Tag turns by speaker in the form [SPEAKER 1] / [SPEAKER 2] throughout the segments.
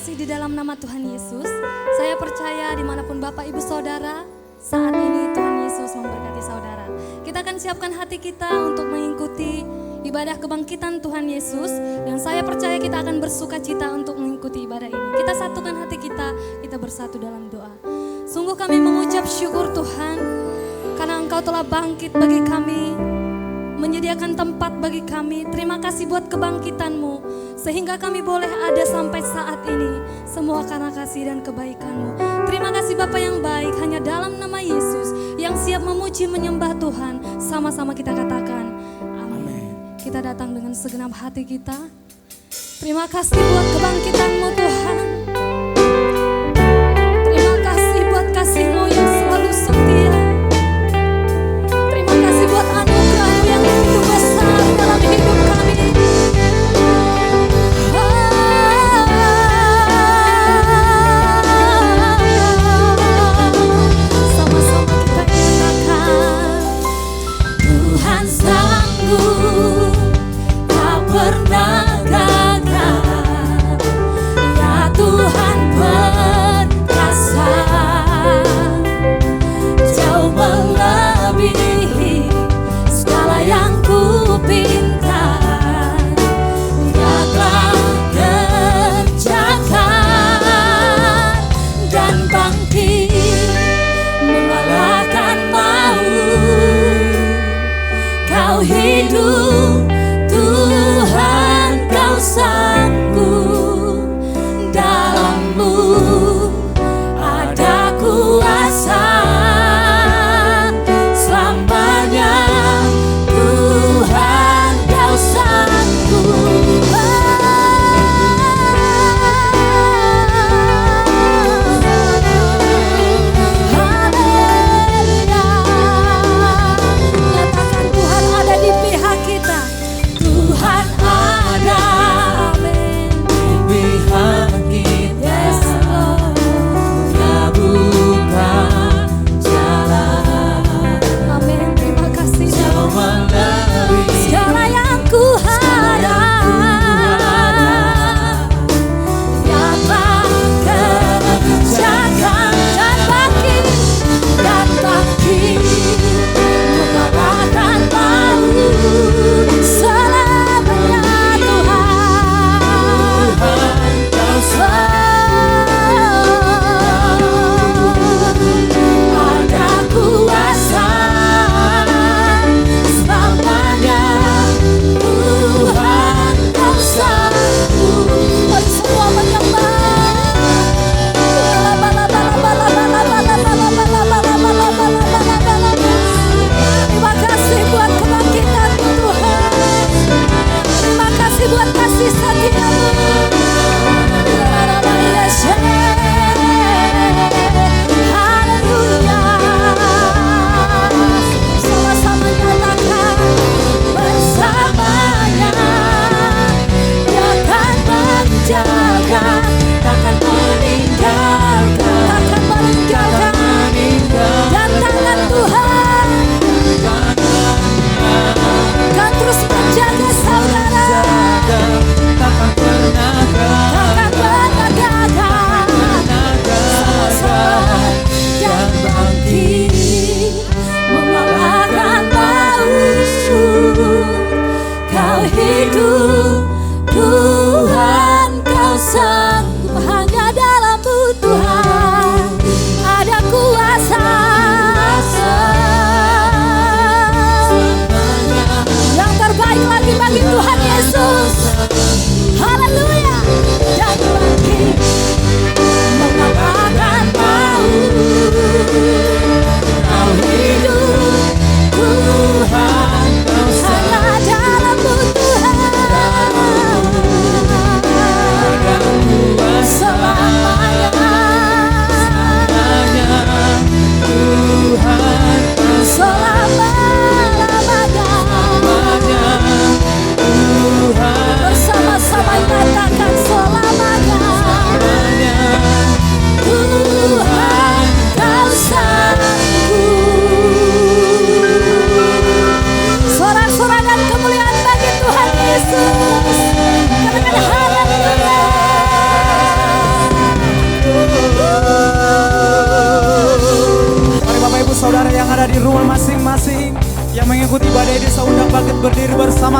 [SPEAKER 1] kasih di dalam nama Tuhan Yesus, saya percaya dimanapun Bapak Ibu Saudara, saat ini Tuhan Yesus memberkati saudara. Kita akan siapkan hati kita untuk mengikuti ibadah kebangkitan Tuhan Yesus, dan saya percaya kita akan bersuka cita untuk mengikuti ibadah ini. Kita satukan hati kita bersatu dalam doa. Sungguh kami mengucap syukur Tuhan, karena Engkau telah bangkit bagi kami, menyediakan tempat bagi kami. Terima kasih buat kebangkitan-Mu, sehingga kami boleh ada sampai saat ini. Semua karena kasih dan kebaikan-Mu. Terima kasih Bapa yang baik, hanya dalam nama Yesus yang siap memuji menyembah Tuhan. Sama-sama kita katakan amin. Kita datang dengan segenap hati kita. Terima kasih buat kebangkitan-Mu Tuhan. Terima kasih buat kasih-Mu yang selalu setia. Terima kasih buat anugerah-Mu yang begitu besar dalam hidup kami. Sama-sama kita katakan, Tuhan sanggup, tak pernah gagal. Ya Tuhan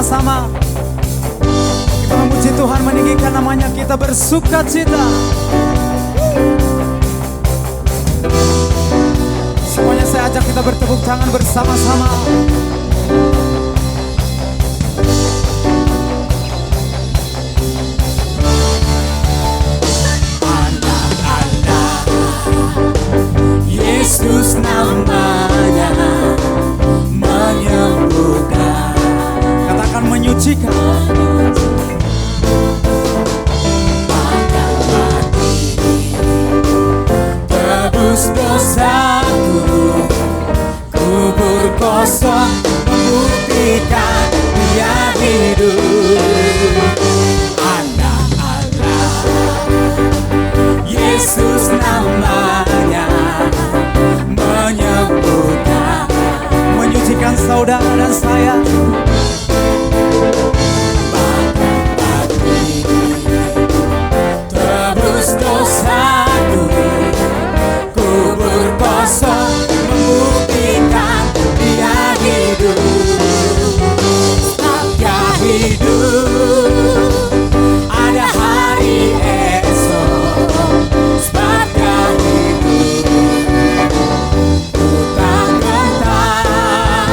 [SPEAKER 2] bersama-sama. Kita memuji Tuhan, meninggikan namanya, kita bersuka cita. Semuanya saya ajak kita bertepuk tangan bersama-sama.
[SPEAKER 3] Yesus namanya menyembuhkan.
[SPEAKER 2] Katakan menyucikan.
[SPEAKER 3] Tebus dosaku, kubur kosong membuktikan Dia hidup. Anak Allah, Yesus namanya menyembuhkan,
[SPEAKER 2] Menyucikan saudara dan saya.
[SPEAKER 3] tebus dosaku, kubur kosong membuktikan Dia hidup. Sebab Dia hidup, ada hari esok. Sebab Dia hidup, ku tak gentar,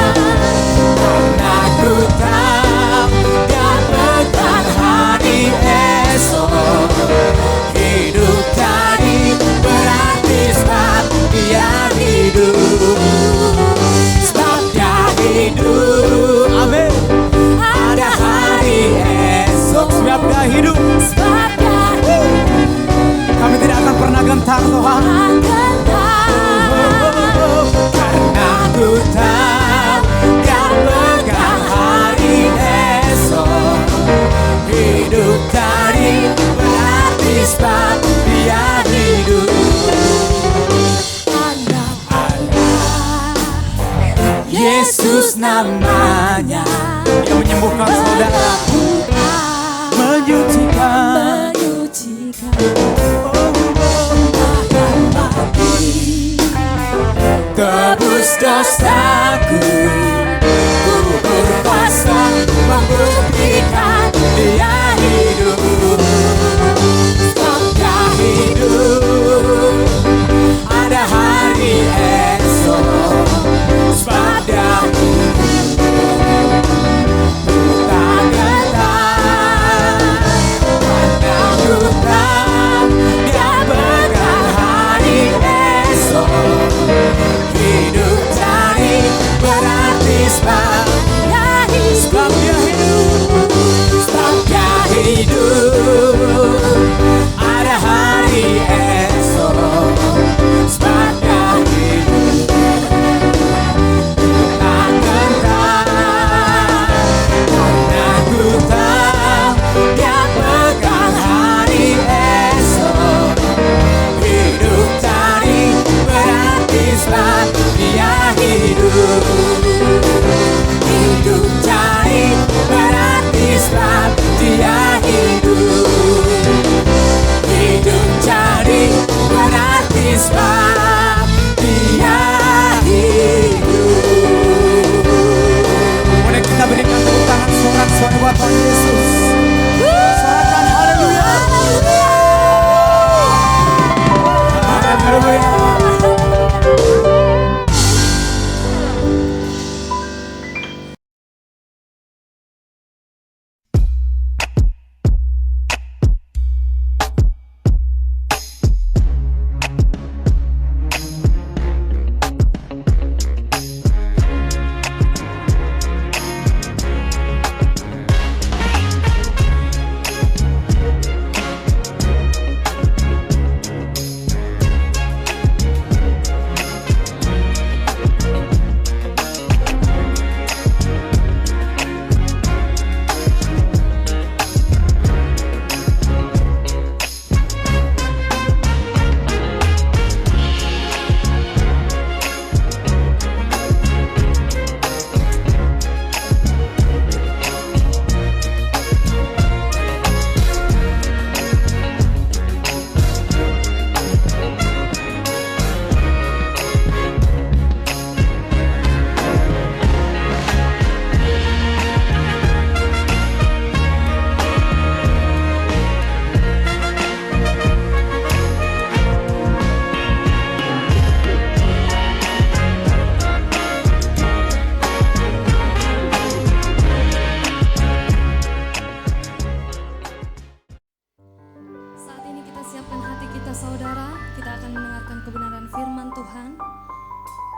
[SPEAKER 3] karena ku tahu Dia pegang hari esok. Hidup tadi berarti sebab Dia hidup. Sebab Dia hidup,
[SPEAKER 2] Amin.
[SPEAKER 3] ada hari esok.
[SPEAKER 2] Sebab Dia hidup,
[SPEAKER 3] Sebab Dia hidup,
[SPEAKER 2] kami tidak akan pernah gentar Tuhan.
[SPEAKER 3] karena ku tahu Dia pegang hari esok. Hidup tadi berarti sebab Dia hidup. Anak Allah, Yesus namanya
[SPEAKER 2] Dia menyembuhkan saudara, menyucikan.
[SPEAKER 3] Tebus dosaku, kubur kosong membuktikan Dia hidup. Sebab Dia hidup, ada hari esok. Sebab Dia hidup, ku tak gentar, karena ku tahu Dia pegang hari esok. Hidup tadi berarti sebab Dia hidup. Sebab Dia hidup, ada hari esok.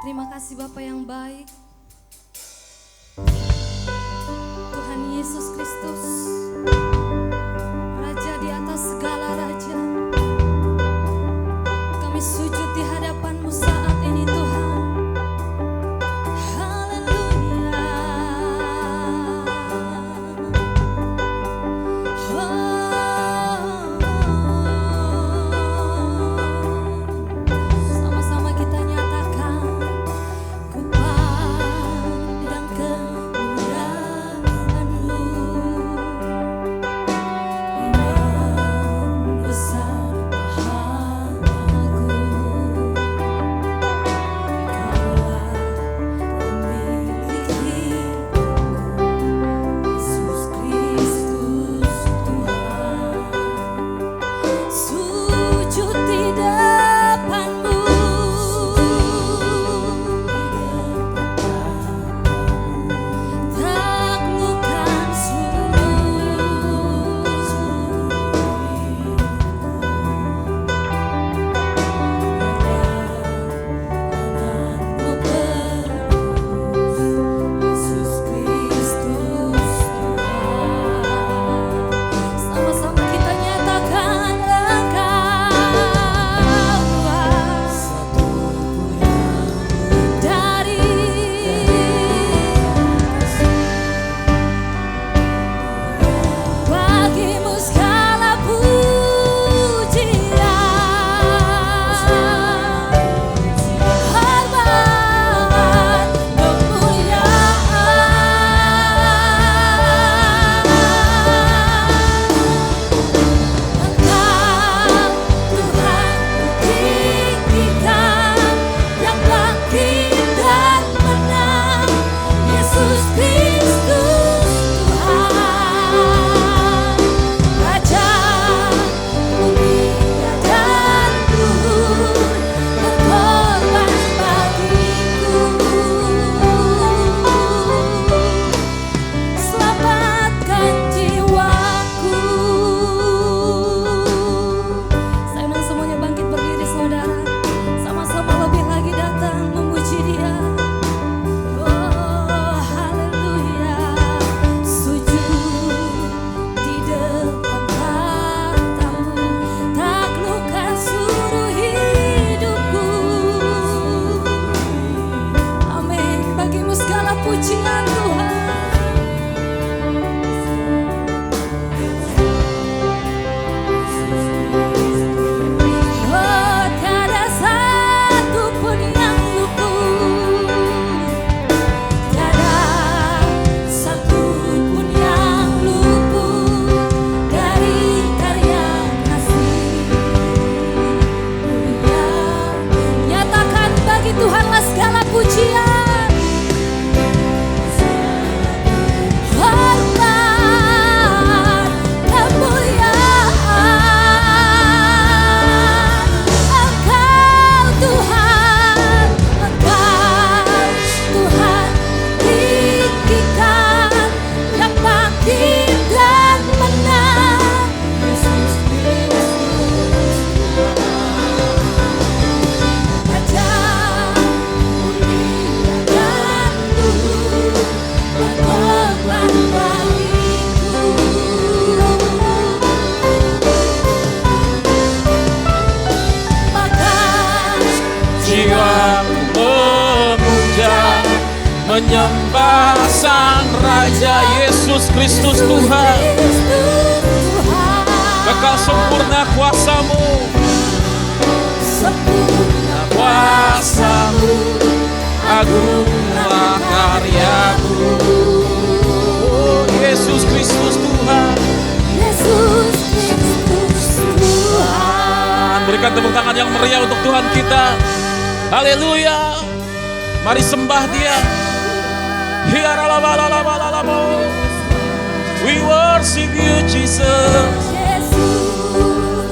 [SPEAKER 1] Terima kasih Bapa yang baik. Tuhan Yesus Kristus, Raja di atas segala raja. Kami sujud di hadapan-Mu saat ini Tuhan. Haleluya. Sama-sama kita nyatakan, ku pandang kemuliaan-Mu, imam besar pahaku, Kaulah pemilik hidupku, Yesus Kristus Tuhan. Sujud di depan-Mu, taklukkan seluruh tangan-Mu berus, Yesus Kristus Tuhan. Sama-sama kita nyatakan Engkau Tuhan dari bagimu segala pujian, hormat, kemuliaan. Engkau Tuhan tinggikan, yang bangkit dan menang, Yesus Kristus Tuhan. Raja mulia dan luhur, berkorban bagiku, selamatkan jiwaku. Saya undang semuanya bangkit berdiri saudara. Sama-sama lebih lagi datang memuji Dia. Oh haleluya. Sujud di depan tahta-Mu, taklukkan seluruh hidupku. Amin. Bagimu segala pujian Tuhan. Oh, tiada satu pun yang luput, tiada satu pun yang luput dari karya kasih. Nyatakan bagi Tuhanlah segala pujian, hormat, kemuliaan. Engkau Tuhan, Engkau Tuhan tinggikan, yang bangkit dan menang, Yesus Kristus Raja mulia dan luhur, berkorban bagiku. Maka
[SPEAKER 3] Jiwaku memuja, menyembah Sang Raja Yesus Kristus Tuhan. Kekal sempurna kuasa-Mu,
[SPEAKER 1] sempurna
[SPEAKER 3] kuasa-Mu, agunglah karya-Mu. Oh Yesus Kristus Tuhan.
[SPEAKER 1] Yesus Kristus Tuhan.
[SPEAKER 3] Berikan tepuk tangan yang meriah untuk Tuhan kita. Haleluya. Mari sembah Dia. We worship you Jesus.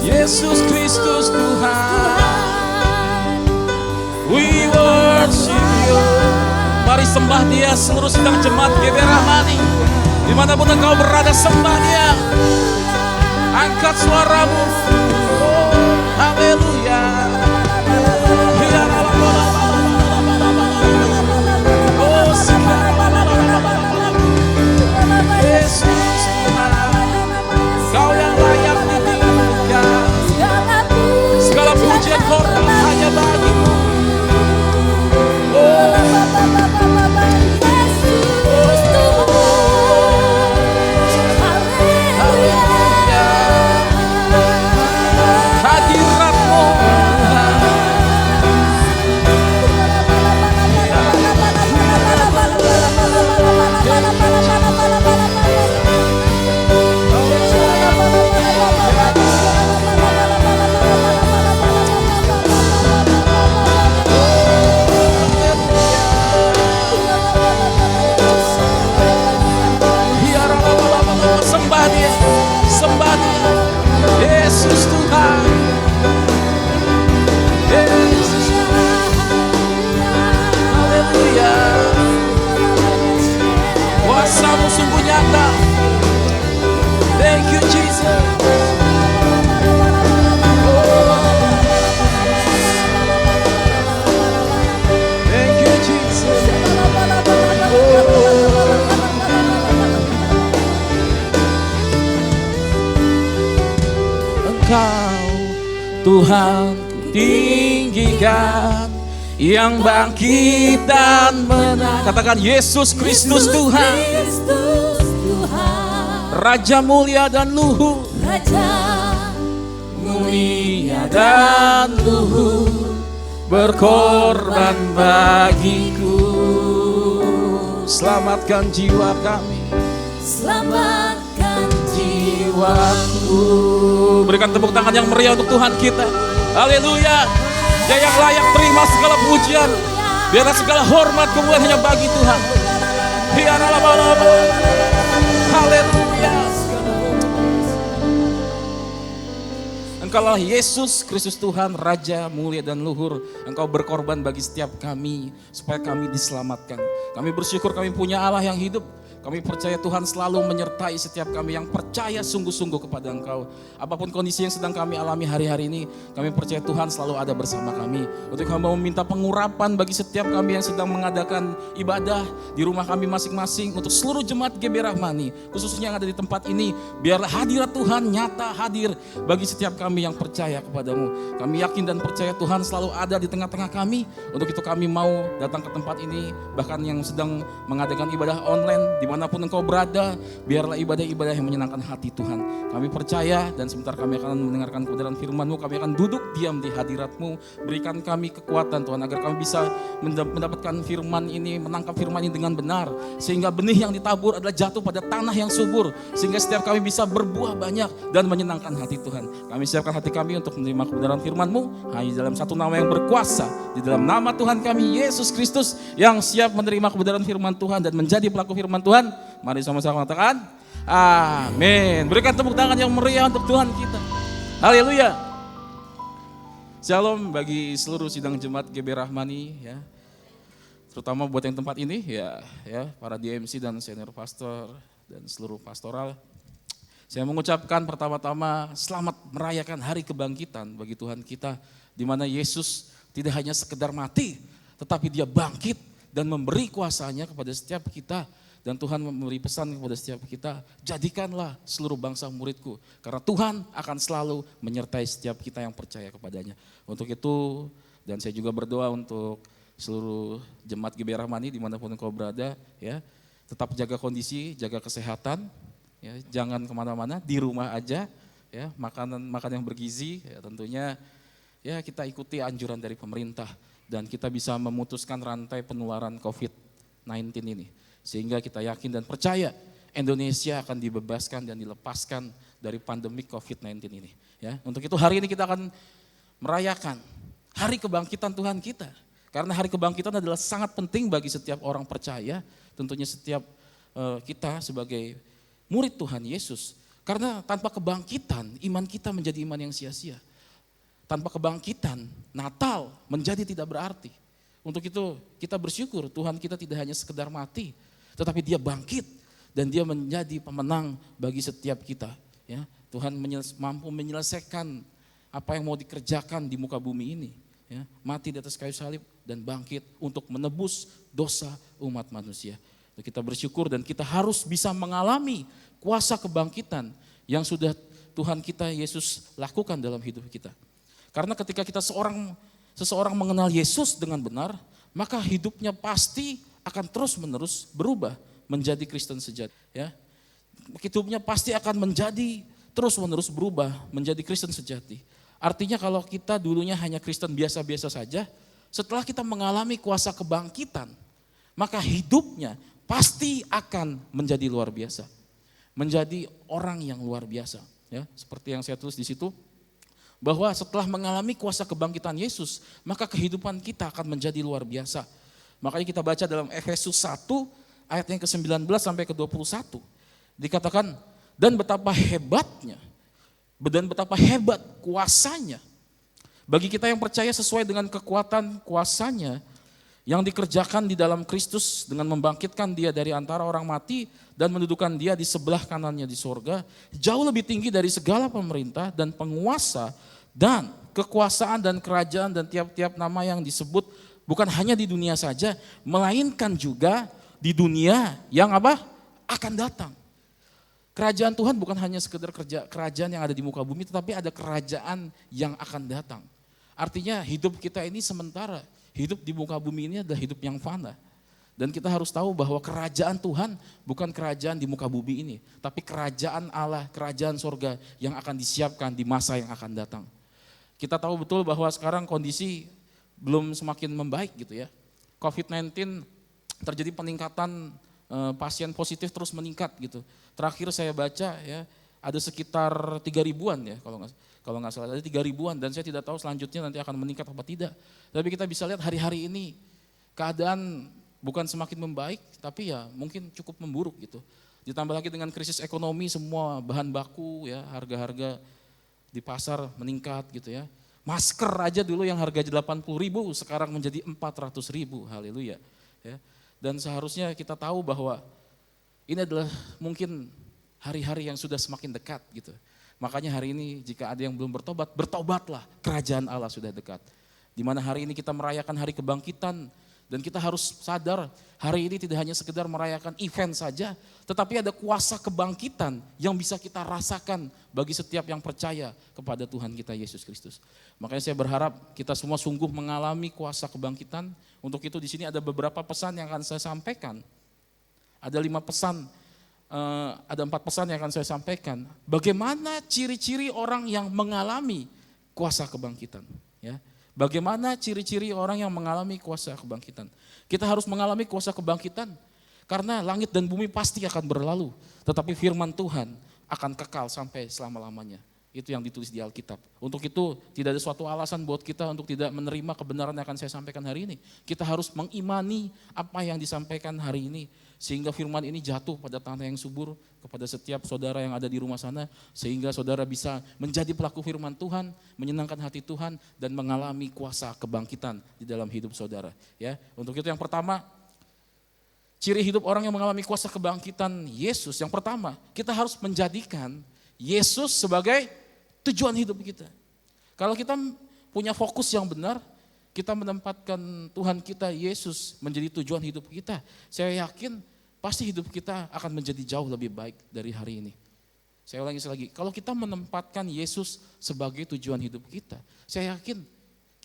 [SPEAKER 3] Yesus Kristus Tuhan. We worship you. Mari sembah Dia seluruh sidang jemaat GBI Rahmani. Dimanapun engkau berada, sembah Dia. Angkat suaramu. Oh, haleluya. Thank you Jesus. Engkau Tuhan ku tinggikan, yang bangkit dan menang. Katakan Yesus Kristus Tuhan, Raja mulia dan luhur, mulia dan luhur, berkorban bagiku. Selamatkan jiwa kami, selamatkan jiwaku. Berikan tepuk tangan yang meriah untuk Tuhan kita. Haleluya. Dia yang layak terima segala pujian. Biarlah segala hormat kemuliaan hanya bagi Tuhan. Haleluya. Engkaulah Yesus Kristus Tuhan, Raja mulia dan luhur. Engkau berkorban bagi setiap kami supaya kami diselamatkan. Kami bersyukur kami punya Allah yang hidup. Kami percaya Tuhan selalu menyertai setiap kami yang percaya sungguh-sungguh kepada Engkau. Apapun kondisi yang sedang kami alami hari-hari ini, kami percaya Tuhan selalu ada bersama kami. Untuk kami mau meminta pengurapan bagi setiap kami yang sedang mengadakan ibadah di rumah kami masing-masing. Untuk seluruh jemaat GB Rahmani, khususnya yang ada di tempat ini, biarlah hadirat Tuhan nyata hadir bagi setiap kami yang percaya kepadamu. Kami yakin dan percaya Tuhan selalu ada di tengah-tengah kami. Untuk itu kami mau datang ke tempat ini, bahkan yang sedang mengadakan ibadah online, dimanapun engkau berada, biarlah ibadah-ibadah yang menyenangkan hati Tuhan. Kami percaya dan sebentar kami akan mendengarkan kebenaran firman-Mu, kami akan duduk diam di hadirat-Mu. Berikan kami kekuatan Tuhan, agar kami bisa mendapatkan firman ini, menangkap firman ini dengan benar. Sehingga benih yang ditabur adalah jatuh pada tanah yang subur. Sehingga setiap kami bisa berbuah banyak dan menyenangkan hati Tuhan. Kami siapkan hati kami untuk menerima kebenaran firman-Mu, hanya dalam satu nama yang berkuasa. Di dalam nama Tuhan kami, Yesus Kristus, yang siap menerima kebenaran firman Tuhan dan menjadi pelaku firman Tuhan. Mari sama-sama katakan amin. Berikan tepuk tangan yang meriah untuk Tuhan kita. Haleluya. Shalom bagi seluruh sidang jemaat GB Rahmani ya. Terutama buat yang tempat ini ya para DMC dan senior pastor dan seluruh pastoral. Saya mengucapkan pertama-tama selamat merayakan hari kebangkitan bagi Tuhan kita, di mana Yesus tidak hanya sekedar mati, tetapi Dia bangkit dan memberi kuasanya kepada setiap kita. Dan Tuhan memberi pesan kepada setiap kita, jadikanlah seluruh bangsa muridku. Karena Tuhan akan selalu menyertai setiap kita yang percaya kepadanya. Untuk itu, dan saya juga berdoa untuk seluruh jemaat GB Rahmani dimanapun engkau berada, ya, tetap jaga kondisi, jaga kesehatan, ya, jangan kemana-mana, di rumah aja, ya, makan yang bergizi, ya, tentunya ya kita ikuti anjuran dari pemerintah dan kita bisa memutuskan rantai penularan COVID-19 ini. Sehingga kita yakin dan percaya Indonesia akan dibebaskan dan dilepaskan dari pandemi COVID-19 ini. Ya, untuk itu hari ini kita akan merayakan hari kebangkitan Tuhan kita. Karena hari kebangkitan adalah sangat penting bagi setiap orang percaya, tentunya setiap kita sebagai murid Tuhan Yesus. Karena tanpa kebangkitan iman kita menjadi iman yang sia-sia. Tanpa kebangkitan Natal menjadi tidak berarti. Untuk itu kita bersyukur Tuhan kita tidak hanya sekedar mati, tetapi Dia bangkit dan Dia menjadi pemenang bagi setiap kita. Ya, Tuhan mampu menyelesaikan apa yang mau dikerjakan di muka bumi ini. Ya, mati di atas kayu salib dan bangkit untuk menebus dosa umat manusia. Kita bersyukur dan kita harus bisa mengalami kuasa kebangkitan yang sudah Tuhan kita Yesus lakukan dalam hidup kita. Karena ketika kita seseorang mengenal Yesus dengan benar, maka hidupnya pasti akan terus-menerus berubah menjadi Kristen sejati. Ya. Hidupnya pasti akan menjadi terus-menerus berubah menjadi Kristen sejati. Artinya kalau kita dulunya hanya Kristen biasa-biasa saja, setelah kita mengalami kuasa kebangkitan, maka hidupnya pasti akan menjadi luar biasa. Menjadi orang yang luar biasa. Ya, seperti yang saya tulis di situ, bahwa setelah mengalami kuasa kebangkitan Yesus, maka kehidupan kita akan menjadi luar biasa. Makanya kita baca dalam Efesus 1 ayat yang ke-19 sampai ke-21. Dikatakan, dan betapa hebat kuasanya. Bagi kita yang percaya sesuai dengan kekuatan kuasanya yang dikerjakan di dalam Kristus dengan membangkitkan dia dari antara orang mati dan mendudukan dia di sebelah kanannya di sorga, jauh lebih tinggi dari segala pemerintah dan penguasa dan kekuasaan dan kerajaan dan tiap-tiap nama yang disebut, bukan hanya di dunia saja, melainkan juga di dunia yang apa? Akan datang. Kerajaan Tuhan bukan hanya sekedar kerajaan yang ada di muka bumi, tetapi ada kerajaan yang akan datang. Artinya hidup kita ini sementara. Hidup di muka bumi ini adalah hidup yang fana. Dan kita harus tahu bahwa kerajaan Tuhan bukan kerajaan di muka bumi ini, tapi kerajaan Allah, kerajaan sorga yang akan disiapkan di masa yang akan datang. Kita tahu betul bahwa sekarang kondisi belum semakin membaik gitu ya. COVID-19 terjadi peningkatan pasien positif terus meningkat gitu. Terakhir saya baca ya, ada sekitar 3.000-an ya kalau nggak salah, ada 3.000-an dan saya tidak tahu selanjutnya nanti akan meningkat apa tidak. Tapi kita bisa lihat hari-hari ini keadaan bukan semakin membaik, tapi ya mungkin cukup memburuk gitu. Ditambah lagi dengan krisis ekonomi, semua bahan baku ya, harga-harga di pasar meningkat gitu ya. Masker aja dulu yang harga 80.000 sekarang menjadi 400.000, haleluya. Ya. Dan seharusnya kita tahu bahwa ini adalah mungkin hari-hari yang sudah semakin dekat gitu. Makanya hari ini jika ada yang belum bertobat, bertobatlah, kerajaan Allah sudah dekat. Di mana hari ini kita merayakan hari kebangkitan dan kita harus sadar hari ini tidak hanya sekedar merayakan event saja, tetapi ada kuasa kebangkitan yang bisa kita rasakan bagi setiap yang percaya kepada Tuhan kita Yesus Kristus. Makanya saya berharap kita semua sungguh mengalami kuasa kebangkitan. Untuk itu di sini ada beberapa pesan yang akan saya sampaikan. Ada 5 pesan. Ada 4 pesan yang akan saya sampaikan. Bagaimana ciri-ciri orang yang mengalami kuasa kebangkitan. Ya. Bagaimana ciri-ciri orang yang mengalami kuasa kebangkitan. Kita harus mengalami kuasa kebangkitan karena langit dan bumi pasti akan berlalu. Tetapi firman Tuhan akan kekal sampai selama-lamanya. Itu yang ditulis di Alkitab. Untuk itu tidak ada suatu alasan buat kita untuk tidak menerima kebenaran yang akan saya sampaikan hari ini. Kita harus mengimani apa yang disampaikan hari ini. Sehingga firman ini jatuh pada tanah yang subur kepada setiap saudara yang ada di rumah sana. Sehingga saudara bisa menjadi pelaku firman Tuhan, menyenangkan hati Tuhan dan mengalami kuasa kebangkitan di dalam hidup saudara. Ya, untuk itu yang pertama, ciri hidup orang yang mengalami kuasa kebangkitan Yesus. Yang pertama, kita harus menjadikan Yesus sebagai tujuan hidup kita. Kalau kita punya fokus yang benar, kita menempatkan Tuhan kita Yesus menjadi tujuan hidup kita, saya yakin pasti hidup kita akan menjadi jauh lebih baik dari hari ini. Saya ulangi lagi, kalau kita menempatkan Yesus sebagai tujuan hidup kita, saya yakin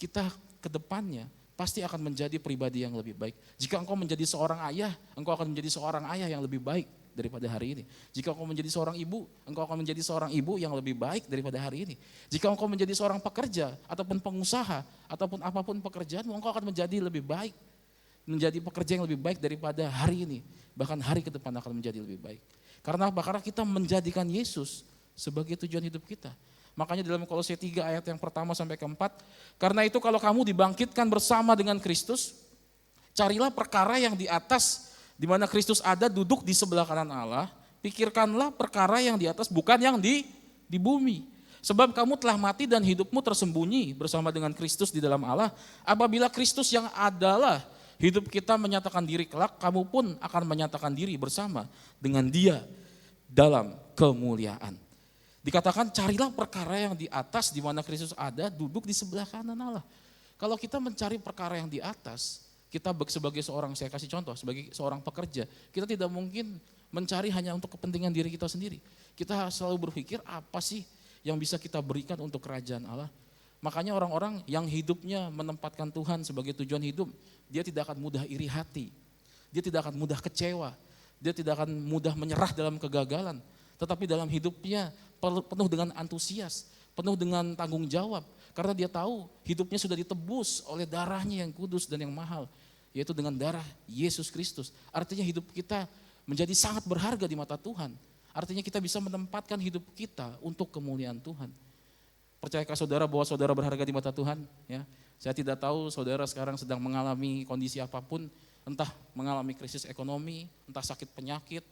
[SPEAKER 3] kita ke depannya pasti akan menjadi pribadi yang lebih baik. Jika engkau menjadi seorang ayah, engkau akan menjadi seorang ayah yang lebih baik daripada hari ini. Jika engkau menjadi seorang ibu, engkau akan menjadi seorang ibu yang lebih baik daripada hari ini. Jika engkau menjadi seorang pekerja, ataupun pengusaha, ataupun apapun pekerjaanmu, engkau akan menjadi lebih baik. Menjadi pekerja yang lebih baik daripada hari ini. Bahkan hari ke depan akan menjadi lebih baik. Karena apa? Karena kita menjadikan Yesus sebagai tujuan hidup kita. Makanya dalam Kolose 3 ayat yang pertama sampai keempat, karena itu kalau kamu dibangkitkan bersama dengan Kristus, carilah perkara yang di atas, di mana Kristus ada duduk di sebelah kanan Allah, pikirkanlah perkara yang di atas, bukan yang di bumi. Sebab kamu telah mati dan hidupmu tersembunyi bersama dengan Kristus di dalam Allah. Apabila Kristus yang adalah hidup kita menyatakan diri kelak, kamu pun akan menyatakan diri bersama dengan Dia dalam kemuliaan. Dikatakan carilah perkara yang di atas di mana Kristus ada duduk di sebelah kanan Allah. Kalau kita mencari perkara yang di atas, kita sebagai seorang, saya kasih contoh, sebagai seorang pekerja, kita tidak mungkin mencari hanya untuk kepentingan diri kita sendiri. Kita selalu berpikir apa sih yang bisa kita berikan untuk kerajaan Allah. Makanya orang-orang yang hidupnya menempatkan Tuhan sebagai tujuan hidup, dia tidak akan mudah iri hati, dia tidak akan mudah kecewa, dia tidak akan mudah menyerah dalam kegagalan. Tetapi dalam hidupnya penuh dengan antusias, penuh dengan tanggung jawab. Karena dia tahu hidupnya sudah ditebus oleh darahnya yang kudus dan yang mahal. Yaitu dengan darah Yesus Kristus. Artinya hidup kita menjadi sangat berharga di mata Tuhan. Artinya kita bisa menempatkan hidup kita untuk kemuliaan Tuhan. Percayakah saudara bahwa saudara berharga di mata Tuhan? Ya, saya tidak tahu saudara sekarang sedang mengalami kondisi apapun. Entah mengalami krisis ekonomi, entah sakit penyakit,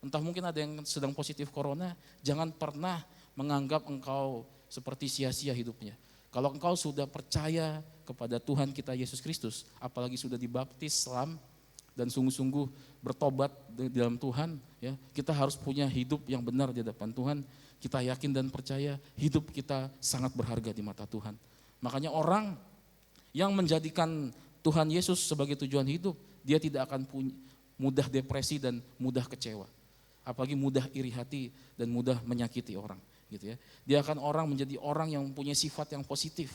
[SPEAKER 3] entah mungkin ada yang sedang positif corona. Jangan pernah menganggap engkau seperti sia-sia hidupnya. Kalau engkau sudah percaya kepada Tuhan kita Yesus Kristus, apalagi sudah dibaptis, selam, dan sungguh-sungguh bertobat di dalam Tuhan, ya, kita harus punya hidup yang benar di hadapan Tuhan. Kita yakin dan percaya hidup kita sangat berharga di mata Tuhan. Makanya orang yang menjadikan Tuhan Yesus sebagai tujuan hidup, dia tidak akan mudah depresi dan mudah kecewa. Apalagi mudah iri hati dan mudah menyakiti orang, gitu ya. Dia akan menjadi orang yang mempunyai sifat yang positif.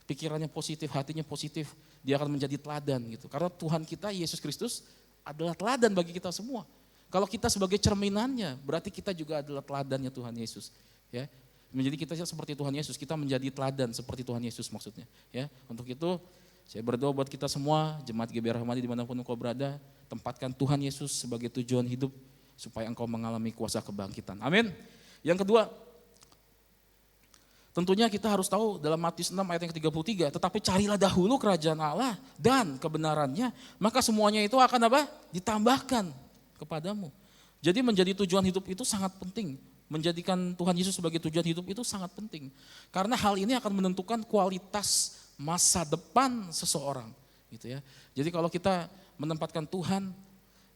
[SPEAKER 3] Pikirannya positif, hatinya positif, dia akan menjadi teladan gitu. Karena Tuhan kita Yesus Kristus adalah teladan bagi kita semua. Kalau kita sebagai cerminannya, berarti kita juga adalah teladannya Tuhan Yesus. Ya, menjadi kita seperti Tuhan Yesus, kita menjadi teladan seperti Tuhan Yesus maksudnya. Ya, untuk itu saya berdoa buat kita semua, jemaat GBI Rahmati dimanapun engkau berada, tempatkan Tuhan Yesus sebagai tujuan hidup supaya engkau mengalami kuasa kebangkitan. Amin. Yang kedua, tentunya kita harus tahu dalam Matius 6 ayat yang ke-33, tetapi carilah dahulu kerajaan Allah dan kebenarannya, maka semuanya itu akan apa? Ditambahkan kepadamu. Jadi menjadi tujuan hidup itu sangat penting. Menjadikan Tuhan Yesus sebagai tujuan hidup itu sangat penting. Karena hal ini akan menentukan kualitas masa depan seseorang. Gitu ya. Jadi kalau kita menempatkan Tuhan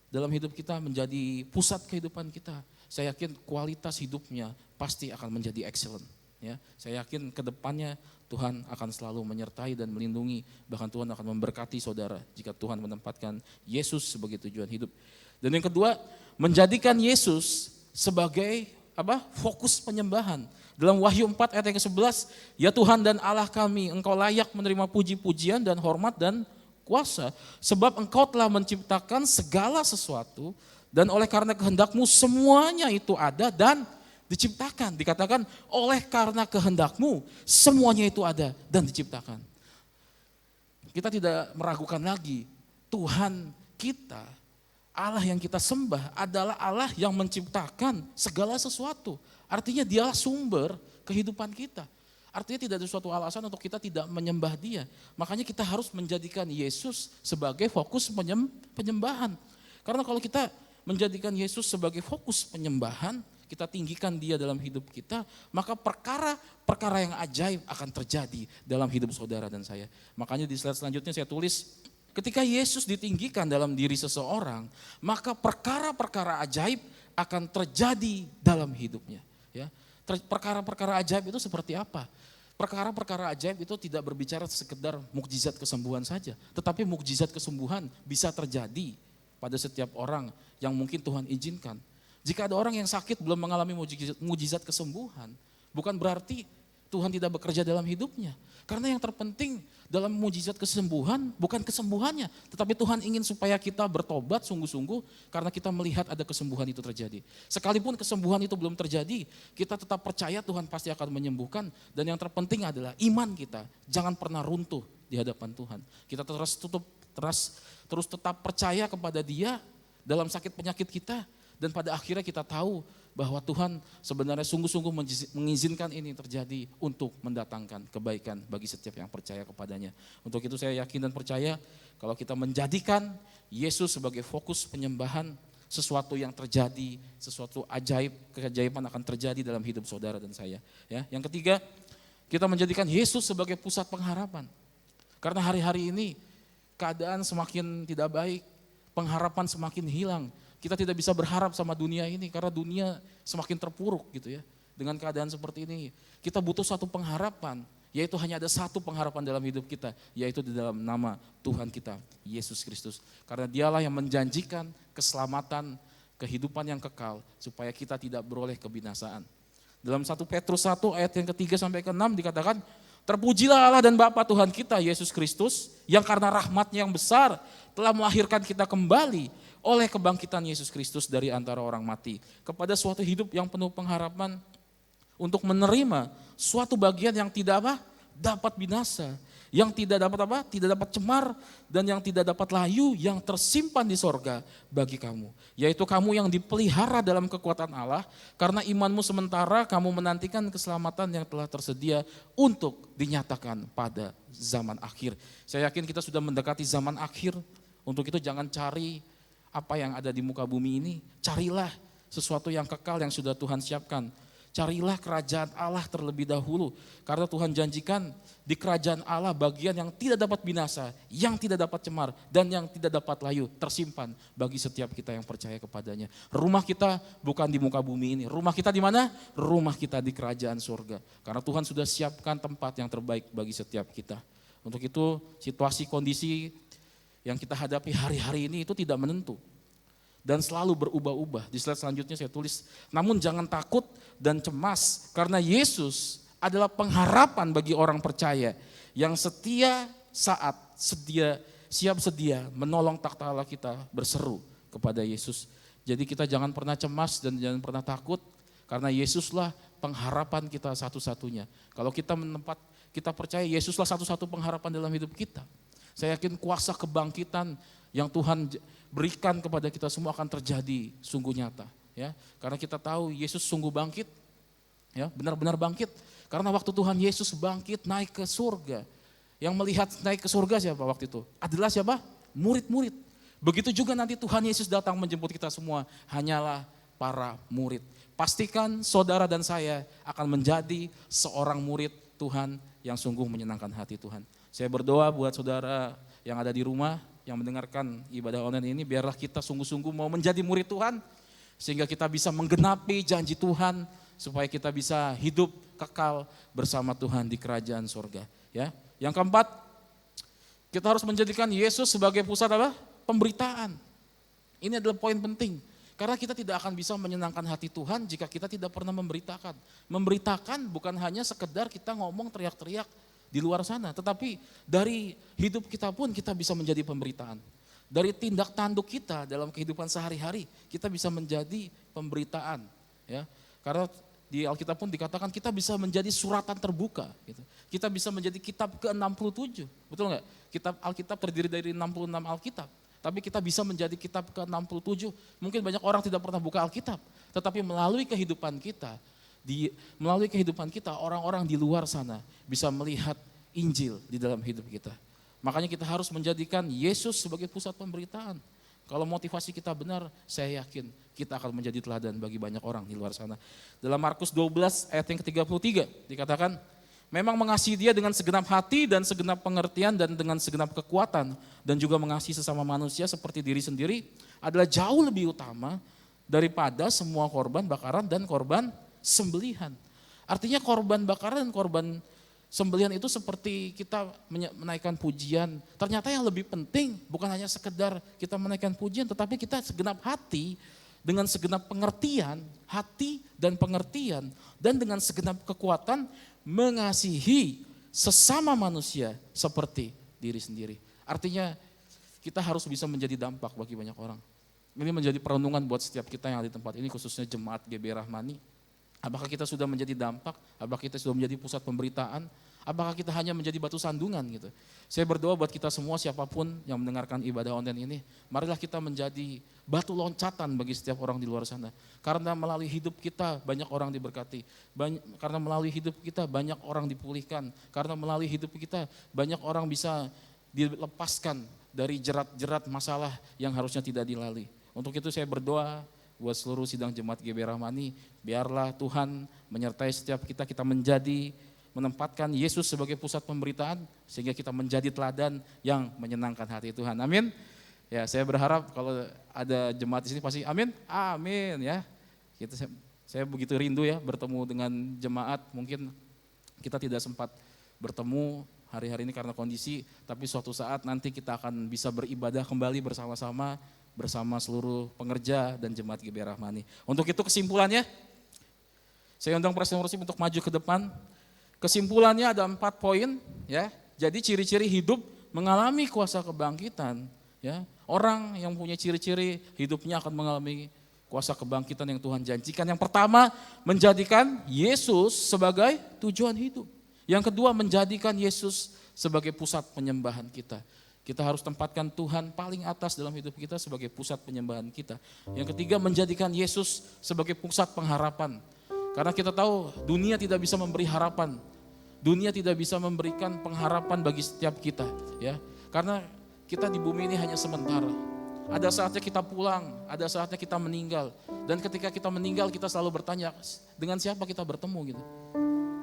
[SPEAKER 3] dalam hidup kita menjadi pusat kehidupan kita, saya yakin kualitas hidupnya pasti akan menjadi excellent. Ya, saya yakin ke depannya Tuhan akan selalu menyertai dan melindungi, bahkan Tuhan akan memberkati saudara jika Tuhan menempatkan Yesus sebagai tujuan hidup. Dan yang kedua, menjadikan Yesus sebagai fokus penyembahan. Dalam Wahyu 4 ayat yang ke-11, ya Tuhan dan Allah kami, engkau layak menerima puji-pujian dan hormat dan kuasa, sebab engkau telah menciptakan segala sesuatu, dan oleh karena kehendakmu semuanya itu ada dan diciptakan. Dikatakan oleh karena kehendakmu semuanya itu ada dan diciptakan. Kita tidak meragukan lagi Tuhan kita, Allah yang kita sembah adalah Allah yang menciptakan segala sesuatu. Artinya dialah sumber kehidupan kita. Artinya tidak ada suatu alasan untuk kita tidak menyembah dia. Makanya kita harus menjadikan Yesus sebagai fokus penyembahan. Karena kalau kita menjadikan Yesus sebagai fokus penyembahan, kita tinggikan dia dalam hidup kita, maka perkara-perkara yang ajaib akan terjadi dalam hidup saudara dan saya. Makanya di slide selanjutnya saya tulis, ketika Yesus ditinggikan dalam diri seseorang, maka perkara-perkara ajaib akan terjadi dalam hidupnya. Ya, perkara-perkara ajaib itu seperti apa? Perkara-perkara ajaib itu tidak berbicara sekedar mukjizat kesembuhan saja, tetapi mukjizat kesembuhan bisa terjadi pada setiap orang yang mungkin Tuhan izinkan. Jika ada orang yang sakit belum mengalami mukjizat kesembuhan, bukan berarti Tuhan tidak bekerja dalam hidupnya. Karena yang terpenting dalam mukjizat kesembuhan bukan kesembuhannya, tetapi Tuhan ingin supaya kita bertobat sungguh-sungguh karena kita melihat ada kesembuhan itu terjadi. Sekalipun kesembuhan itu belum terjadi, kita tetap percaya Tuhan pasti akan menyembuhkan, dan yang terpenting adalah iman kita jangan pernah runtuh di hadapan Tuhan. Kita terus tetap percaya kepada Dia dalam sakit penyakit kita. Dan pada akhirnya kita tahu bahwa Tuhan sebenarnya sungguh-sungguh mengizinkan ini terjadi untuk mendatangkan kebaikan bagi setiap yang percaya kepadanya. Untuk itu saya yakin dan percaya kalau kita menjadikan Yesus sebagai fokus penyembahan, sesuatu yang terjadi, sesuatu keajaiban akan terjadi dalam hidup saudara dan saya. Ya, yang ketiga, kita menjadikan Yesus sebagai pusat pengharapan. Karena hari-hari ini keadaan semakin tidak baik, pengharapan semakin hilang. Kita tidak bisa berharap sama dunia ini karena dunia semakin terpuruk gitu ya. Dengan keadaan seperti ini, kita butuh satu pengharapan, yaitu hanya ada satu pengharapan dalam hidup kita, yaitu di dalam nama Tuhan kita, Yesus Kristus. Karena dialah yang menjanjikan keselamatan, kehidupan yang kekal, supaya kita tidak beroleh kebinasaan. Dalam 1 Petrus 1 ayat yang ke-3 sampai ke-6 dikatakan, terpujilah Allah dan Bapa Tuhan kita, Yesus Kristus, yang karena rahmat-Nya yang besar telah melahirkan kita kembali oleh kebangkitan Yesus Kristus dari antara orang mati kepada suatu hidup yang penuh pengharapan untuk menerima suatu bagian yang tidak dapat binasa, yang tidak dapat cemar, dan yang tidak dapat layu, yang tersimpan di sorga bagi kamu, yaitu kamu yang dipelihara dalam kekuatan Allah karena imanmu sementara kamu menantikan keselamatan yang telah tersedia untuk dinyatakan pada zaman akhir. Saya yakin kita sudah mendekati zaman akhir. Untuk itu jangan cari apa yang ada di muka bumi ini, carilah sesuatu yang kekal yang sudah Tuhan siapkan. Carilah kerajaan Allah terlebih dahulu. Karena Tuhan janjikan di kerajaan Allah bagian yang tidak dapat binasa, yang tidak dapat cemar, dan yang tidak dapat layu tersimpan bagi setiap kita yang percaya kepadanya. Rumah kita bukan di muka bumi ini. Rumah kita di mana? Rumah kita di kerajaan surga. Karena Tuhan sudah siapkan tempat yang terbaik bagi setiap kita. Untuk itu situasi kondisi yang kita hadapi hari-hari ini itu tidak menentu. Dan selalu berubah-ubah. Di slide selanjutnya saya tulis, namun jangan takut dan cemas karena Yesus adalah pengharapan bagi orang percaya yang siap sedia menolong tatkala kita berseru kepada Yesus. Jadi kita jangan pernah cemas dan jangan pernah takut karena Yesuslah pengharapan kita satu-satunya. Kalau kita percaya Yesuslah satu-satu pengharapan dalam hidup kita. Saya yakin kuasa kebangkitan yang Tuhan berikan kepada kita semua akan terjadi sungguh nyata, ya. Karena kita tahu Yesus sungguh bangkit, ya, benar-benar bangkit. Karena waktu Tuhan Yesus bangkit naik ke surga, yang melihat naik ke surga siapa waktu itu? Adalah siapa? Murid-murid. Begitu juga nanti Tuhan Yesus datang menjemput kita semua, hanyalah para murid. Pastikan saudara dan saya akan menjadi seorang murid Tuhan yang sungguh menyenangkan hati Tuhan. Saya berdoa buat saudara yang ada di rumah, yang mendengarkan ibadah online ini, biarlah kita sungguh-sungguh mau menjadi murid Tuhan, sehingga kita bisa menggenapi janji Tuhan, supaya kita bisa hidup kekal bersama Tuhan di kerajaan surga. Ya. Yang keempat, kita harus menjadikan Yesus sebagai pusat apa? Pemberitaan. Ini adalah poin penting, karena kita tidak akan bisa menyenangkan hati Tuhan jika kita tidak pernah memberitakan. Memberitakan bukan hanya sekedar kita ngomong teriak-teriak di luar sana, tetapi dari hidup kita pun kita bisa menjadi pemberitaan. Dari tindak tanduk kita dalam kehidupan sehari-hari, kita bisa menjadi pemberitaan. Ya. Karena di Alkitab pun dikatakan kita bisa menjadi suratan terbuka. Gitu. Kita bisa menjadi kitab ke-67, betul nggak? Alkitab terdiri dari 66 Alkitab, tapi kita bisa menjadi kitab ke-67. Mungkin banyak orang tidak pernah buka Alkitab, tetapi melalui kehidupan kita, orang-orang di luar sana bisa melihat Injil di dalam hidup kita. Makanya kita harus menjadikan Yesus sebagai pusat pemberitaan. Kalau motivasi kita benar, saya yakin kita akan menjadi teladan bagi banyak orang di luar sana. Dalam Markus 12 ayat yang ke-33 dikatakan, memang mengasihi Dia dengan segenap hati dan segenap pengertian dan dengan segenap kekuatan dan juga mengasihi sesama manusia seperti diri sendiri adalah jauh lebih utama daripada semua korban bakaran dan korban sembelihan. Artinya korban bakaran dan korban sembelihan itu seperti kita menaikkan pujian. Ternyata yang lebih penting bukan hanya sekedar kita menaikkan pujian, tetapi kita segenap hati dengan segenap pengertian, hati dan pengertian, dan dengan segenap kekuatan mengasihi sesama manusia seperti diri sendiri. Artinya kita harus bisa menjadi dampak bagi banyak orang. Ini menjadi perenungan buat setiap kita yang ada di tempat ini, khususnya Jemaat GB Rahmani. Apakah kita sudah menjadi dampak? Apakah kita sudah menjadi pusat pemberitaan? Apakah kita hanya menjadi batu sandungan gitu? Saya berdoa buat kita semua, siapapun yang mendengarkan ibadah online ini, marilah kita menjadi batu loncatan bagi setiap orang di luar sana. Karena melalui hidup kita banyak orang diberkati. Karena melalui hidup kita banyak orang dipulihkan. Karena melalui hidup kita banyak orang bisa dilepaskan dari jerat-jerat masalah yang harusnya tidak dilalui. Untuk itu saya berdoa buat seluruh sidang Jemaat GB Rahmani, biarlah Tuhan menyertai setiap kita menempatkan Yesus sebagai pusat pemberitaan, sehingga kita menjadi teladan yang menyenangkan hati Tuhan. Amin. Ya, saya berharap kalau ada jemaat di sini pasti amin, amin ya. Saya begitu rindu ya bertemu dengan jemaat. Mungkin kita tidak sempat bertemu hari-hari ini karena kondisi, tapi suatu saat nanti kita akan bisa beribadah kembali bersama-sama bersama seluruh pengerja dan Jemaat GB Rahmani. Untuk itu kesimpulannya, saya undang Presiden Worship untuk maju ke depan. Kesimpulannya ada 4 poin ya. Jadi ciri-ciri hidup mengalami kuasa kebangkitan ya. Orang yang punya ciri-ciri hidupnya akan mengalami kuasa kebangkitan yang Tuhan janjikan. Yang pertama, menjadikan Yesus sebagai tujuan hidup. Yang kedua, menjadikan Yesus sebagai pusat penyembahan kita. Kita harus tempatkan Tuhan paling atas dalam hidup kita sebagai pusat penyembahan kita. Yang ketiga, menjadikan Yesus sebagai pusat pengharapan. Karena kita tahu dunia tidak bisa memberi harapan. Dunia tidak bisa memberikan pengharapan bagi setiap kita, ya. Karena kita di bumi ini hanya sementara. Ada saatnya kita pulang, ada saatnya kita meninggal. Dan ketika kita meninggal, kita selalu bertanya, dengan siapa kita bertemu gitu.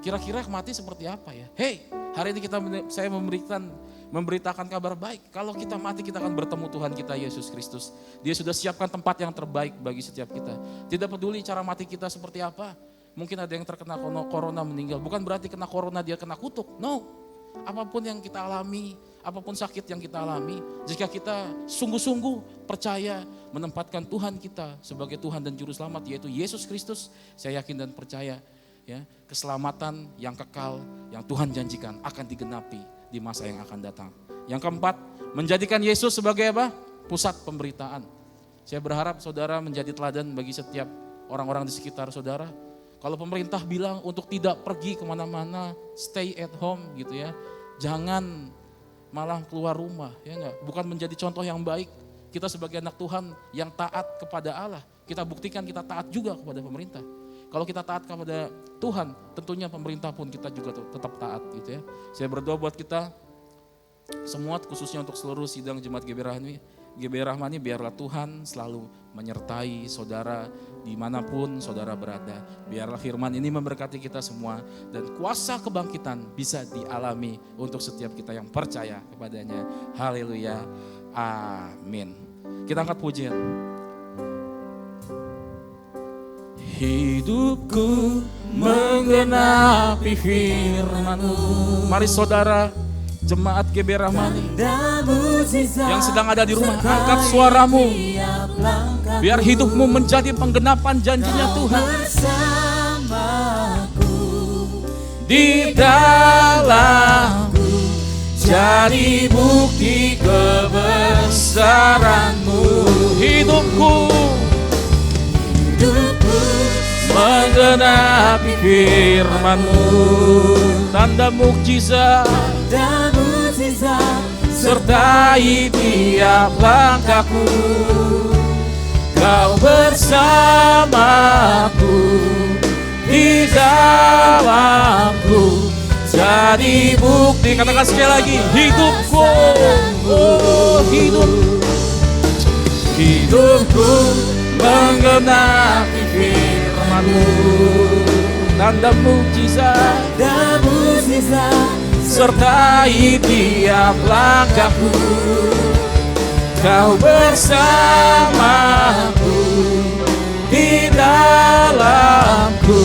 [SPEAKER 3] Kira-kira mati seperti apa ya? Hey, hari ini saya memberitakan kabar baik. Kalau kita mati kita akan bertemu Tuhan kita Yesus Kristus. Dia sudah siapkan tempat yang terbaik bagi setiap kita. Tidak peduli cara mati kita seperti apa. Mungkin ada yang terkena corona meninggal. Bukan berarti kena corona dia kena kutuk. No. Apapun yang kita alami, apapun sakit yang kita alami, jika kita sungguh-sungguh percaya menempatkan Tuhan kita sebagai Tuhan dan Juru Selamat, yaitu Yesus Kristus, saya yakin dan percaya ya, keselamatan yang kekal yang Tuhan janjikan akan digenapi di masa yang akan datang. Yang keempat, menjadikan Yesus sebagai apa? Pusat pemberitaan. Saya berharap saudara menjadi teladan bagi setiap orang-orang di sekitar saudara. Kalau pemerintah bilang untuk tidak pergi kemana-mana, stay at home gitu ya, jangan malah keluar rumah, ya enggak? Bukan menjadi contoh yang baik. Kita sebagai anak Tuhan yang taat kepada Allah, kita buktikan kita taat juga kepada pemerintah. Kalau kita taat kepada Tuhan, tentunya pemerintah pun kita juga tetap taat gitu ya. Saya berdoa buat kita semua, khususnya untuk seluruh sidang Jemaat GBI Rahmani, biarlah Tuhan selalu menyertai saudara dimanapun saudara berada. Biarlah firman ini memberkati kita semua dan kuasa kebangkitan bisa dialami untuk setiap kita yang percaya kepadanya. Haleluya, amin. Kita angkat pujian. Hidupku menggenapi firman-Mu. Mari saudara Jemaat GBI Rahmani yang sedang ada di rumah, angkat suaramu. Biar hidupmu menjadi penggenapan janjinya Tuhan. Di dalamku jadi bukti kebesaran-Mu. Hidupku menggenapi firman-Mu. Tanda mukjizat sertai tiap langkahku. Kau bersamaku, di dalamku jadi bukti. Katakan sekali lagi, hidupku, oh hidupku menggenapi firman-Mu. Tanda mukjizat sertai tiap langkahku. Kau bersamaku, di dalamku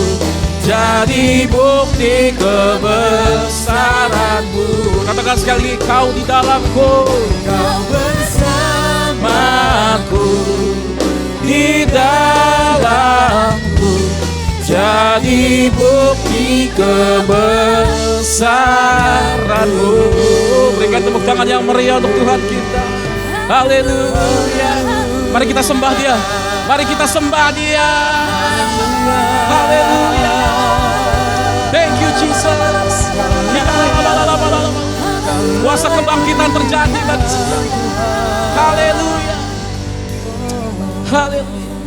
[SPEAKER 3] jadi bukti kebesaran-Mu. Katakan sekali lagi, kau di dalamku. Kau bersamaku, di dalamku jadi bukti kebesaran-Mu. Berikan tepuk tangan yang meriah untuk Tuhan kita. Haleluya. Mari kita sembah Dia. Mari kita sembah Dia. Haleluya. Thank you Jesus. Kuasa kebangkitan terjadi bagi kita. Haleluya. Haleluya.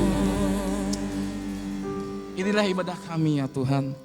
[SPEAKER 3] Inilah ibadah kami ya Tuhan.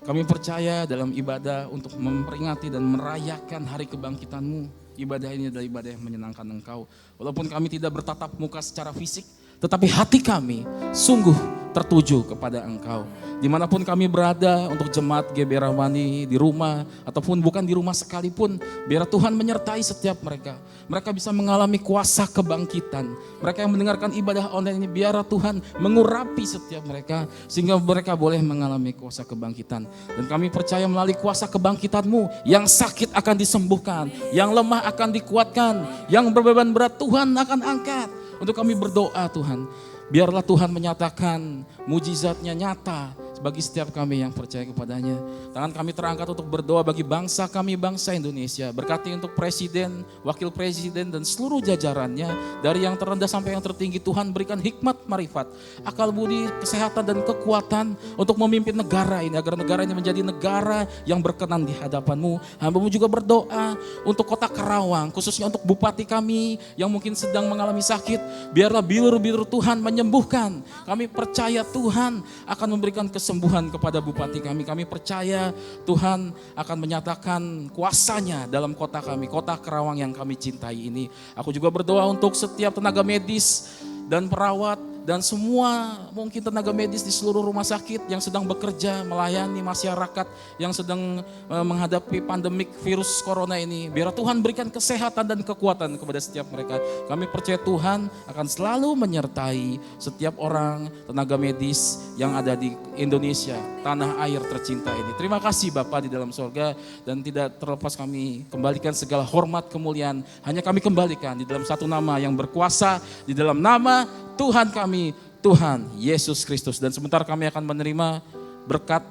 [SPEAKER 3] Kami percaya dalam ibadah untuk memperingati dan merayakan hari kebangkitan-Mu. Ibadah ini adalah ibadah yang menyenangkan Engkau. Walaupun kami tidak bertatap muka secara fisik, tetapi hati kami sungguh tertuju kepada Engkau. Dimanapun kami berada, untuk jemaat GBI Rahmani di rumah ataupun bukan di rumah sekalipun, biar Tuhan menyertai setiap mereka. Mereka bisa mengalami kuasa kebangkitan. Mereka yang mendengarkan ibadah online ini, biar Tuhan mengurapi setiap mereka sehingga mereka boleh mengalami kuasa kebangkitan. Dan kami percaya melalui kuasa kebangkitan-Mu, yang sakit akan disembuhkan, yang lemah akan dikuatkan, yang berbeban berat Tuhan akan angkat. Untuk kami berdoa Tuhan, biarlah Tuhan menyatakan mujizatnya nyata bagi setiap kami yang percaya kepadanya. Tangan kami terangkat untuk berdoa bagi bangsa kami, bangsa Indonesia. Berkati untuk presiden, wakil presiden dan seluruh jajarannya. Dari yang terendah sampai yang tertinggi, Tuhan berikan hikmat, marifat, akal budi, kesehatan dan kekuatan untuk memimpin negara ini. Agar negara ini menjadi negara yang berkenan di hadapan-Mu. Hamba-Mu juga berdoa untuk kota Karawang, khususnya untuk bupati kami yang mungkin sedang mengalami sakit. Biarlah bilur-bilur Tuhan menyembuhkan. Kami percaya Tuhan akan memberikan kesembuhan kepada bupati kami. Kami percaya Tuhan akan menyatakan kuasanya dalam kota kami, kota Karawang yang kami cintai ini. Aku juga berdoa untuk setiap tenaga medis dan perawat dan semua mungkin tenaga medis di seluruh rumah sakit yang sedang bekerja melayani masyarakat yang sedang menghadapi pandemik virus corona ini. Biar Tuhan berikan kesehatan dan kekuatan kepada setiap mereka. Kami percaya Tuhan akan selalu menyertai setiap orang tenaga medis yang ada di Indonesia, tanah air tercinta ini. Terima kasih Bapa di dalam sorga, dan tidak terlepas kami kembalikan segala hormat kemuliaan. Hanya kami kembalikan di dalam satu nama yang berkuasa, di dalam nama Tuhan kami, Tuhan Yesus Kristus. Dan sebentar kami akan menerima berkat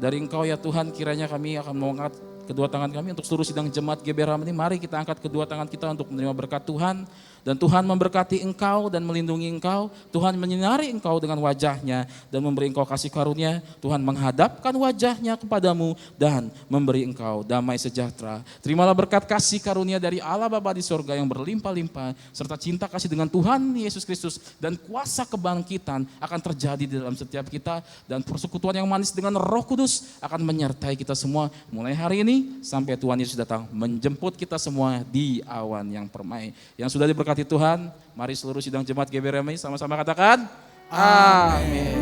[SPEAKER 3] dari Engkau ya Tuhan. Kiranya kami akan mengangkat kedua tangan kami untuk seluruh sidang jemaat GBRA ini. Mari kita angkat kedua tangan kita untuk menerima berkat Tuhan. Dan Tuhan memberkati engkau dan melindungi engkau. Tuhan menyinari engkau dengan wajahnya dan memberi engkau kasih karunia. Tuhan menghadapkan wajahnya kepadamu dan memberi engkau damai sejahtera. Terimalah berkat kasih karunia dari Allah Bapa di sorga yang berlimpah-limpah, serta cinta kasih dengan Tuhan Yesus Kristus, dan kuasa kebangkitan akan terjadi di dalam setiap kita, dan persekutuan yang manis dengan Roh Kudus akan menyertai kita semua mulai hari ini sampai Tuhan Yesus datang menjemput kita semua di awan yang permai. Yang sudah diberkati Tuhan, mari seluruh sidang jemaat GBRA sama-sama katakan amin.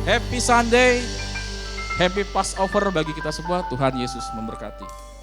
[SPEAKER 3] Happy Sunday, happy Passover bagi kita semua. Tuhan Yesus memberkati.